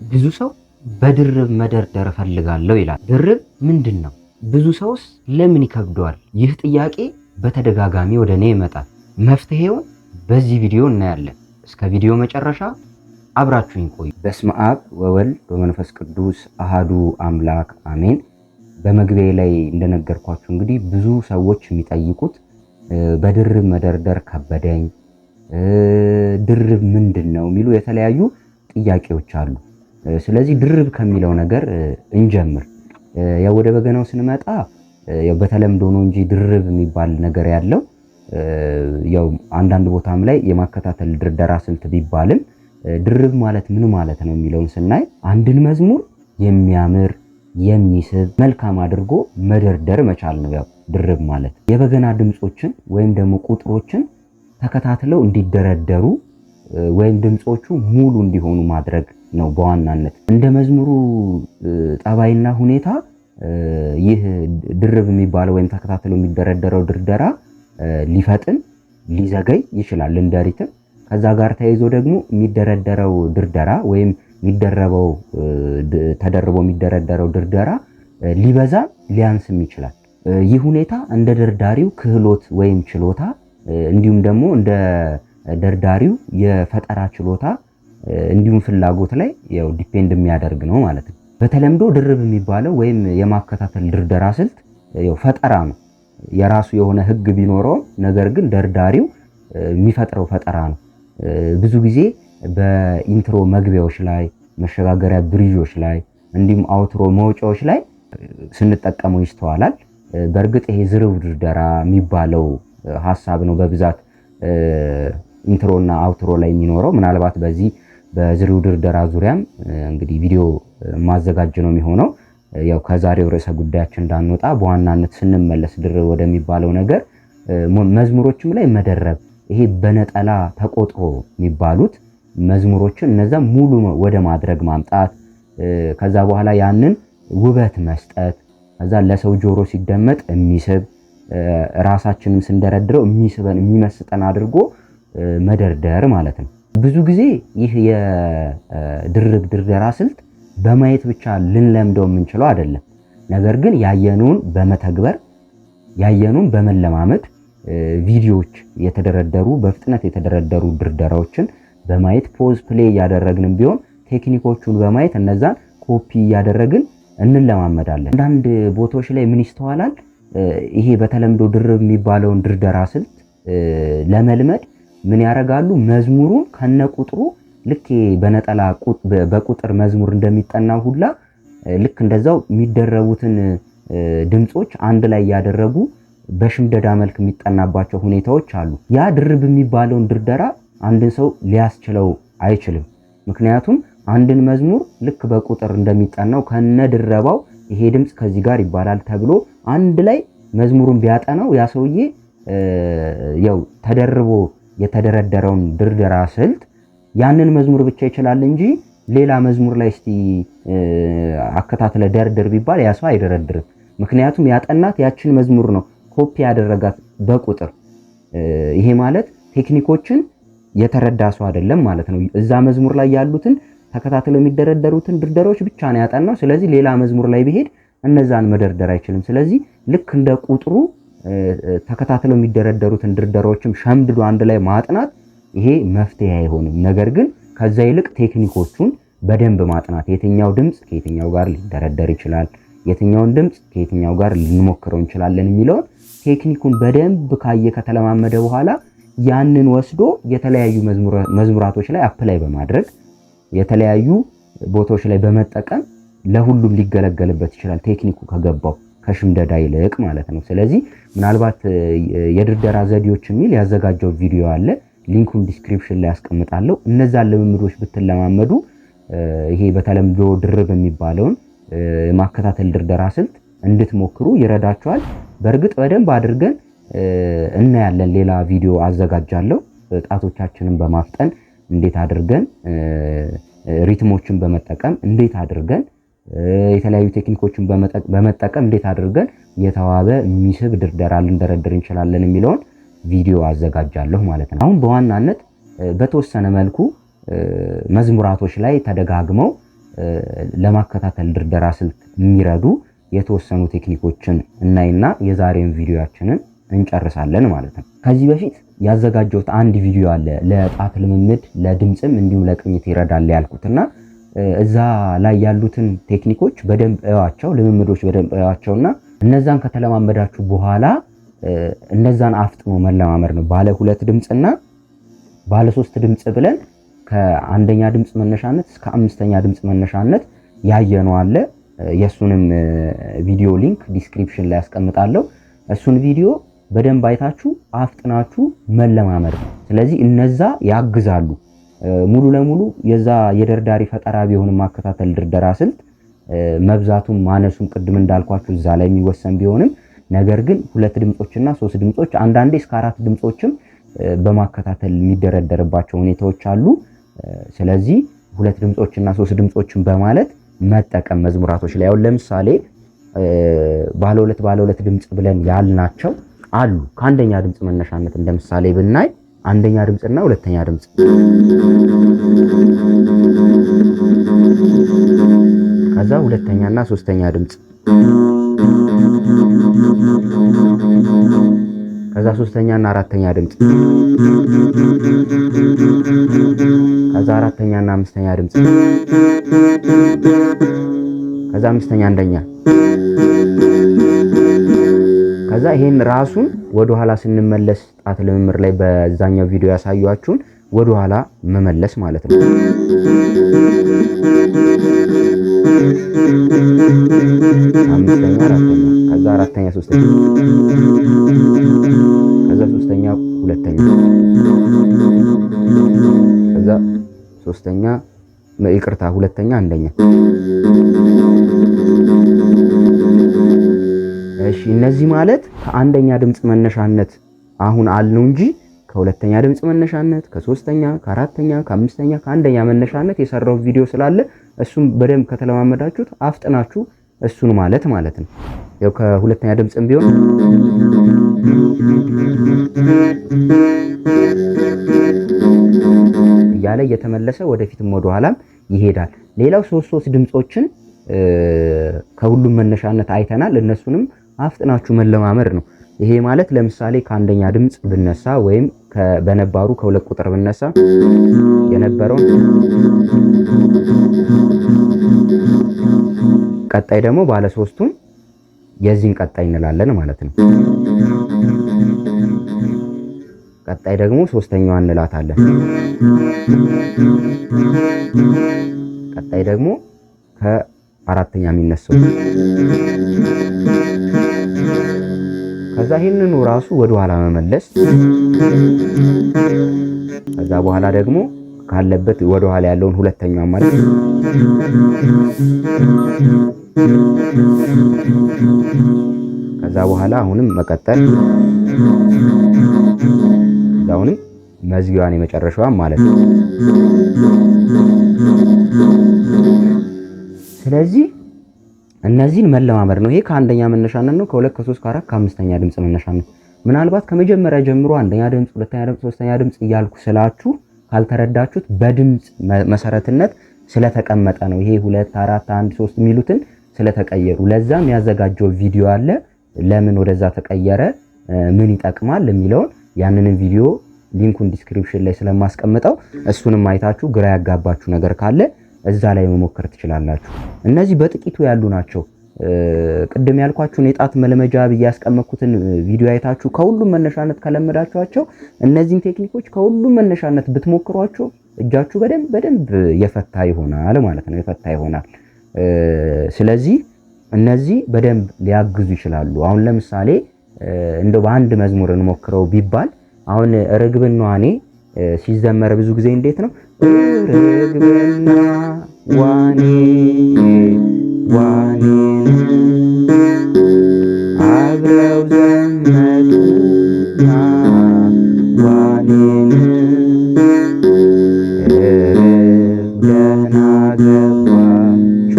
ብዙ ሰው በድርብ መደርደር እፈልጋለሁ ይላል። ድርብ ምንድን ነው? ብዙ ሰውስ ለምን ይከብደዋል? ይህ ጥያቄ በተደጋጋሚ ወደ እኔ ይመጣል። መፍትሄውን በዚህ ቪዲዮ እናያለን። እስከ ቪዲዮ መጨረሻ አብራችሁኝ ቆዩ። በስመ አብ ወወልድ ወመንፈስ ቅዱስ አሃዱ አምላክ አሜን። በመግቢያ ላይ እንደነገርኳችሁ እንግዲህ ብዙ ሰዎች የሚጠይቁት በድርብ መደርደር ከበደኝ፣ ድርብ ምንድን ነው የሚሉ የተለያዩ ጥያቄዎች አሉ። ስለዚህ ድርብ ከሚለው ነገር እንጀምር። ያው ወደ በገናው ስንመጣ ያው በተለምዶ ነው እንጂ ድርብ የሚባል ነገር ያለው ያው አንዳንድ ቦታም ላይ የማከታተል ድርደራ ስልት ቢባልም ድርብ ማለት ምን ማለት ነው የሚለውን ስናይ አንድን መዝሙር የሚያምር የሚስብ መልካም አድርጎ መደርደር መቻል ነው። ያው ድርብ ማለት የበገና ድምጾችን ወይም ደግሞ ቁጥሮችን ተከታትለው እንዲደረደሩ ወይም ድምጾቹ ሙሉ እንዲሆኑ ማድረግ ነው በዋናነት። እንደ መዝሙሩ ጠባይና ሁኔታ ይህ ድርብ የሚባለው ወይም ተከታትሎ የሚደረደረው ድርደራ ሊፈጥን ሊዘገይ ይችላል እንደ ሪትም። ከዛ ጋር ተያይዞ ደግሞ የሚደረደረው ድርደራ ወይም የሚደረበው ተደርቦ የሚደረደረው ድርደራ ሊበዛ ሊያንስም ይችላል። ይህ ሁኔታ እንደ ደርዳሪው ክህሎት ወይም ችሎታ እንዲሁም ደግሞ እንደ ደርዳሪው የፈጠራ ችሎታ እንዲሁም ፍላጎት ላይ ያው ዲፔንድ የሚያደርግ ነው ማለት ነው። በተለምዶ ድርብ የሚባለው ወይም የማከታተል ድርደራ ስልት ያው ፈጠራ ነው። የራሱ የሆነ ህግ ቢኖረውም ነገር ግን ደርዳሪው የሚፈጥረው ፈጠራ ነው። ብዙ ጊዜ በኢንትሮ መግቢያዎች ላይ፣ መሸጋገሪያ ብሪጆች ላይ እንዲሁም አውትሮ መውጫዎች ላይ ስንጠቀመው ይስተዋላል። በእርግጥ ይሄ ዝርብ ድርደራ የሚባለው ሐሳብ ነው በብዛት ኢንትሮና አውትሮ ላይ የሚኖረው። ምናልባት በዚህ በዝርብ ድርደራ ዙሪያም እንግዲህ ቪዲዮ ማዘጋጅ ነው የሚሆነው። ያው ከዛሬው ርዕሰ ጉዳያችን እንዳንወጣ በዋናነት ስንመለስ ድርብ ወደሚባለው ነገር መዝሙሮችም ላይ መደረብ፣ ይሄ በነጠላ ተቆጥሮ የሚባሉት መዝሙሮችን እነዛ ሙሉ ወደ ማድረግ ማምጣት፣ ከዛ በኋላ ያንን ውበት መስጠት፣ ከዛ ለሰው ጆሮ ሲደመጥ የሚስብ ራሳችንን ስንደረድረው የሚስበን የሚመስጠን አድርጎ መደርደር ማለት ነው። ብዙ ጊዜ ይህ የድርብ ድርደራ ስልት በማየት ብቻ ልንለምደው የምንችለው አይደለም። ነገር ግን ያየነውን በመተግበር ያየነውን በመለማመድ ቪዲዮዎች የተደረደሩ በፍጥነት የተደረደሩ ድርደራዎችን በማየት ፖዝ ፕሌይ እያደረግንም ቢሆን ቴክኒኮቹን በማየት እነዛን ኮፒ እያደረግን እንለማመዳለን። አንዳንድ ቦታዎች ላይ ምን ይስተዋላል? ይሄ በተለምዶ ድርብ የሚባለውን ድርደራ ስልት ለመልመድ ምን ያደርጋሉ? መዝሙሩን ከነቁጥሩ ልክ በነጠላ በቁጥር መዝሙር እንደሚጠናው ሁላ ልክ እንደዛው የሚደረቡትን ድምጾች አንድ ላይ ያደረጉ በሽምደዳ መልክ የሚጠናባቸው ሁኔታዎች አሉ። ያ ድርብ የሚባለውን ድርደራ አንድን ሰው ሊያስችለው አይችልም። ምክንያቱም አንድን መዝሙር ልክ በቁጥር እንደሚጠናው ከነድረባው ይሄ ድምጽ ከዚህ ጋር ይባላል ተብሎ አንድ ላይ መዝሙሩን ቢያጠናው ያ ሰውዬ ያው ተደርቦ የተደረደረውን ድርደራ ስልት ያንን መዝሙር ብቻ ይችላል እንጂ ሌላ መዝሙር ላይ እስቲ አከታትለ ደርድር ቢባል ያ ሰው አይደረድርም። ምክንያቱም ያጠናት ያችን መዝሙር ነው ኮፒ ያደረጋት በቁጥር። ይሄ ማለት ቴክኒኮችን የተረዳ ሰው አይደለም ማለት ነው። እዛ መዝሙር ላይ ያሉትን ተከታትለው የሚደረደሩትን ድርደሮች ብቻ ነው ያጠናው። ስለዚህ ሌላ መዝሙር ላይ ቢሄድ እነዛን መደርደር አይችልም። ስለዚህ ልክ እንደ ቁጥሩ ተከታትለው የሚደረደሩትን ድርደሮችም ሸምድዶ አንድ ላይ ማጥናት ይሄ መፍትሄ አይሆንም። ነገር ግን ከዛ ይልቅ ቴክኒኮቹን በደንብ ማጥናት፣ የትኛው ድምጽ ከየትኛው ጋር ሊደረደር ይችላል፣ የትኛውን ድምጽ ከየትኛው ጋር ልንሞክረው እንችላለን የሚለውን ቴክኒኩን በደንብ ካየ ከተለማመደ በኋላ ያንን ወስዶ የተለያዩ መዝሙራቶች ላይ አፕላይ በማድረግ የተለያዩ ቦታዎች ላይ በመጠቀም ለሁሉም ሊገለገልበት ይችላል፣ ቴክኒኩ ከገባው ከሽምደዳ ይልቅ ማለት ነው። ስለዚህ ምናልባት የድርደራ ዘዴዎች የሚል ያዘጋጀው ቪዲዮ አለ፣ ሊንኩን ዲስክሪፕሽን ላይ ያስቀምጣለሁ። እነዛን ልምምዶች ብትለማመዱ ይሄ በተለምዶ ድርብ የሚባለውን ማከታተል ድርደራ ስልት እንድትሞክሩ ይረዳችኋል። በእርግጥ በደንብ አድርገን እናያለን። ሌላ ቪዲዮ አዘጋጃለሁ። ጣቶቻችንን በማፍጠን እንዴት አድርገን ሪትሞችን በመጠቀም እንዴት አድርገን የተለያዩ ቴክኒኮችን በመጠቀም እንዴት አድርገን የተዋበ የሚስብ ድርደራ ልንደረድር እንችላለን የሚለውን ቪዲዮ አዘጋጃለሁ ማለት ነው። አሁን በዋናነት በተወሰነ መልኩ መዝሙራቶች ላይ ተደጋግመው ለማከታተል ድርደራ ስልት የሚረዱ የተወሰኑ ቴክኒኮችን እናይና የዛሬውን ቪዲዮአችንን እንጨርሳለን ማለት ነው። ከዚህ በፊት ያዘጋጀሁት አንድ ቪዲዮ አለ ለጣት ልምምድ ለድምጽም እንዲሁም ለቅኝት ይረዳል ያልኩትና እዛ ላይ ያሉትን ቴክኒኮች በደንብ እዩዋቸው፣ ልምምዶች በደንብ እዩዋቸውና እነዛን ከተለማመዳችሁ በኋላ እነዛን አፍጥኖ መለማመድ ነው። ባለ 2 ድምጽና ባለ 3 ድምጽ ብለን ከአንደኛ ድምጽ መነሻነት እስከ 5ኛ ድምጽ መነሻነት ያየነው አለ። የሱንም ቪዲዮ ሊንክ ዲስክሪፕሽን ላይ አስቀምጣለሁ። እሱን ቪዲዮ በደንብ አይታችሁ አፍጥናችሁ መለማመድ ነው። ስለዚህ እነዛ ያግዛሉ። ሙሉ ለሙሉ የዛ የደርዳሪ ፈጠራ ቢሆንም ማከታተል ድርደራ ስልት መብዛቱም ማነሱም ቅድም እንዳልኳችሁ እዛ ላይ የሚወሰን ቢሆንም ነገር ግን 2 ድምጾችና 3 ድምጾች አንዳንዴ እስከ 4 ድምጾችም በማከታተል የሚደረደርባቸው ሁኔታዎች አሉ። ስለዚህ 2 ድምጾችና 3 ድምጾችን በማለት መጠቀም መዝሙራቶች ላይ አሁን ለምሳሌ ባለ 2 ድምጽ ብለን ያልናቸው አሉ። ከአንደኛ ድምጽ መነሻነት እንደምሳሌ ብናይ አንደኛ ድምጽና ሁለተኛ ድምጽ፣ ከዛ ሁለተኛና ሶስተኛ ድምጽ፣ ከዛ ሶስተኛና አራተኛ ድምጽ፣ ከዛ አራተኛና አምስተኛ ድምጽ፣ ከዛ አምስተኛ አንደኛ፣ ከዛ ይሄን ራሱን ወደ ኋላ ስንመለስ ጣት ልምምድ ላይ በዛኛው ቪዲዮ ያሳያችሁን ወደ ኋላ መመለስ ማለት ነው። አምስተኛ አራተኛ፣ ከዛ አራተኛ ሶስተኛ፣ ከዛ ሶስተኛ ሁለተኛ፣ ከዛ ሶስተኛ ይቅርታ ሁለተኛ አንደኛ። እሺ እነዚህ ማለት ከአንደኛ ድምጽ መነሻነት አሁን አልነው እንጂ ከሁለተኛ ድምጽ መነሻነት፣ ከሶስተኛ፣ ከአራተኛ፣ ከአምስተኛ፣ ከአንደኛ መነሻነት የሰራው ቪዲዮ ስላለ እሱም በደንብ ከተለማመዳችሁት አፍጥናችሁ እሱን ማለት ነው። ያው ከሁለተኛ ድምጽም ቢሆን እያለ እየተመለሰ ወደፊትም ወደ ኋላም ይሄዳል። ሌላው 3 ድምጾችን ከሁሉም መነሻነት አይተናል። እነሱንም አፍጥናችሁ መለማመድ ነው። ይሄ ማለት ለምሳሌ ከአንደኛ ድምጽ ብነሳ ወይም በነባሩ ከ2 ቁጥር ብነሳ የነበረውን ቀጣይ ደግሞ ባለ 3ቱን የዚህን ቀጣይ እንላለን ማለት ነው። ቀጣይ ደግሞ ሶስተኛዋን እንላታለን። ቀጣይ ደግሞ ከአራተኛ የሚነሳው ከዛ ይሄንኑ ራሱ ወደ ኋላ መመለስ። ከዛ በኋላ ደግሞ ካለበት ወደ ኋላ ያለውን ሁለተኛው ማለት ከዛ በኋላ አሁንም መቀጠል። አሁንም መዝጊያዋን የመጨረሻዋን ማለት ነው። ስለዚህ እነዚህን መለማመድ ነው። ይሄ ከአንደኛ መነሻነት ነው። ከ2 ከ3 ከ4 ከአምስተኛ ድምጽ መነሻነት። ምናልባት ከመጀመሪያ ጀምሮ አንደኛ ድምጽ፣ ሁለተኛ ድምጽ፣ ሶስተኛ ድምጽ እያልኩ ስላችሁ ካልተረዳችሁት በድምጽ መሰረትነት ስለተቀመጠ ነው። ይሄ 2 4 1 3 የሚሉትን ስለተቀየሩ ለዛም ያዘጋጀው ቪዲዮ አለ። ለምን ወደዛ ተቀየረ፣ ምን ይጠቅማል የሚለውን ያንንም ቪዲዮ ሊንኩን ዲስክሪፕሽን ላይ ስለማስቀምጠው እሱንም አይታችሁ ግራ ያጋባችሁ ነገር ካለ እዛ ላይ መሞከር ትችላላችሁ። እነዚህ በጥቂቱ ያሉ ናቸው። ቅድም ያልኳችሁን የጣት መልመጃ ብዬ ያስቀመጥኩትን ቪዲዮ አይታችሁ ከሁሉም መነሻነት ከለመዳችኋቸው እነዚህን ቴክኒኮች ከሁሉም መነሻነት ብትሞክሯቸው እጃችሁ በደንብ የፈታ ይሆናል ማለት ነው። የፈታ ይሆናል። ስለዚህ እነዚህ በደንብ ሊያግዙ ይችላሉ። አሁን ለምሳሌ እንደው በአንድ መዝሙር እንሞክረው ቢባል አሁን ርግብና ዋኔ ሲዘመር ብዙ ጊዜ እንዴት ነው? ርግብና ዋኔ ዋኔን አብረው ዘመዱና ዋኔን ደህና ገባች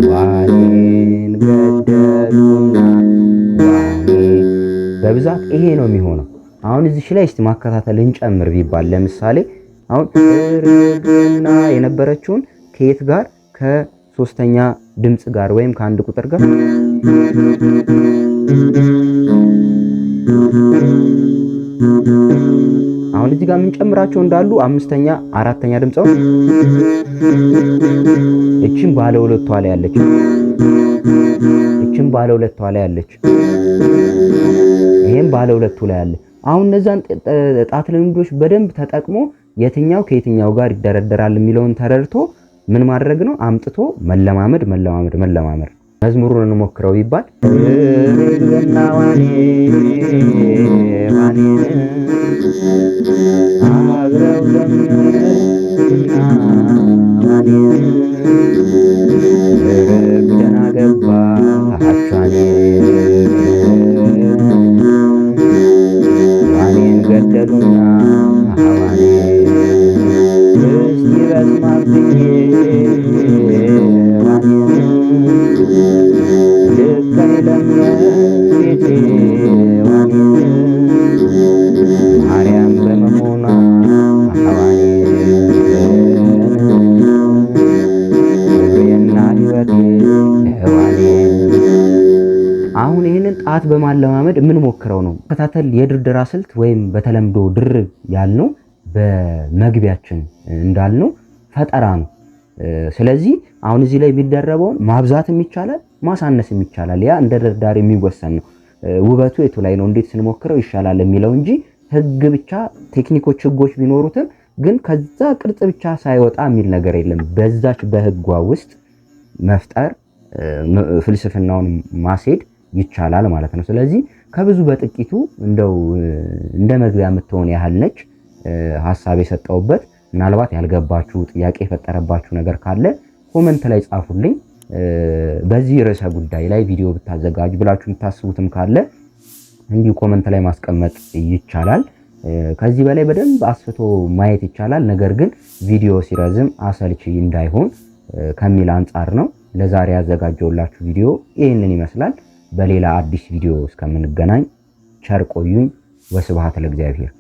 ዋኔን ገደሉና ዋኔ። በብዛት ይሄ ነው የሚሆነው። አሁን አሁን እዚህ ላይ እስቲ ማከታተል እንጨምር ቢባል ለምሳሌ አሁን ርግና የነበረችውን ከየት ጋር ከሶስተኛ ድምጽ ጋር ወይም ከአንድ ቁጥር ጋር አሁን እዚህ ጋር የምንጨምራቸው እንዳሉ አምስተኛ አራተኛ ድምጽው እቺን ባለ ሁለቷ ላይ ያለች እቺን ባለ ሁለቷ ላይ ያለች ይሄን ባለ ሁለቱ ላይ ያለ አሁን እነዛን ጣት ልምዶች በደንብ ተጠቅሞ የትኛው ከየትኛው ጋር ይደረደራል የሚለውን ተረድቶ ምን ማድረግ ነው አምጥቶ መለማመድ መዝሙሩን እንሞክረው ይባል ርግና ዋኔ አብረው ዘመርና ዋኔ ርግ ደህና ገባ አቻኔ ዋኔን ገደሉና ዋኔ እስቲ በስማብኝ ማርያም በመሆኗ ክብሬና ሕይወቴ ሔዋኔ። አሁን ይህንን ጣት በማለማመድ የምንሞክረው ነው። ተከታተል የድርደራ ስልት ወይም በተለምዶ ድርብ ያልነው በመግቢያችን እንዳልነው ፈጠራ ነው። ስለዚህ አሁን እዚህ ላይ የሚደረበውን ማብዛትም ይቻላል ማሳነስም ይቻላል። ያ እንደ ደርዳሪ የሚወሰን ነው። ውበቱ የቱ ላይ ነው እንዴት ስንሞክረው ይሻላል የሚለው እንጂ ህግ ብቻ ቴክኒኮች ህጎች ቢኖሩትም ግን ከዛ ቅርጽ ብቻ ሳይወጣ የሚል ነገር የለም። በዛች በህጓ ውስጥ መፍጠር ፍልስፍናውን ማስሄድ ይቻላል ማለት ነው። ስለዚህ ከብዙ በጥቂቱ እንደው እንደ መግቢያ የምትሆን ያህል ነች ሐሳብ የሰጠውበት። ምናልባት ያልገባችሁ ጥያቄ የፈጠረባችሁ ነገር ካለ ኮመንት ላይ ጻፉልኝ። በዚህ ርዕሰ ጉዳይ ላይ ቪዲዮ ብታዘጋጁ ብላችሁ የምታስቡትም ካለ እንዲሁ ኮመንት ላይ ማስቀመጥ ይቻላል። ከዚህ በላይ በደንብ አስፍቶ ማየት ይቻላል። ነገር ግን ቪዲዮ ሲረዝም አሰልቺ እንዳይሆን ከሚል አንጻር ነው ለዛሬ ያዘጋጀውላችሁ ቪዲዮ ይህንን ይመስላል። በሌላ አዲስ ቪዲዮ እስከምንገናኝ ቸር ቆዩኝ። ወስብሐት ለእግዚአብሔር።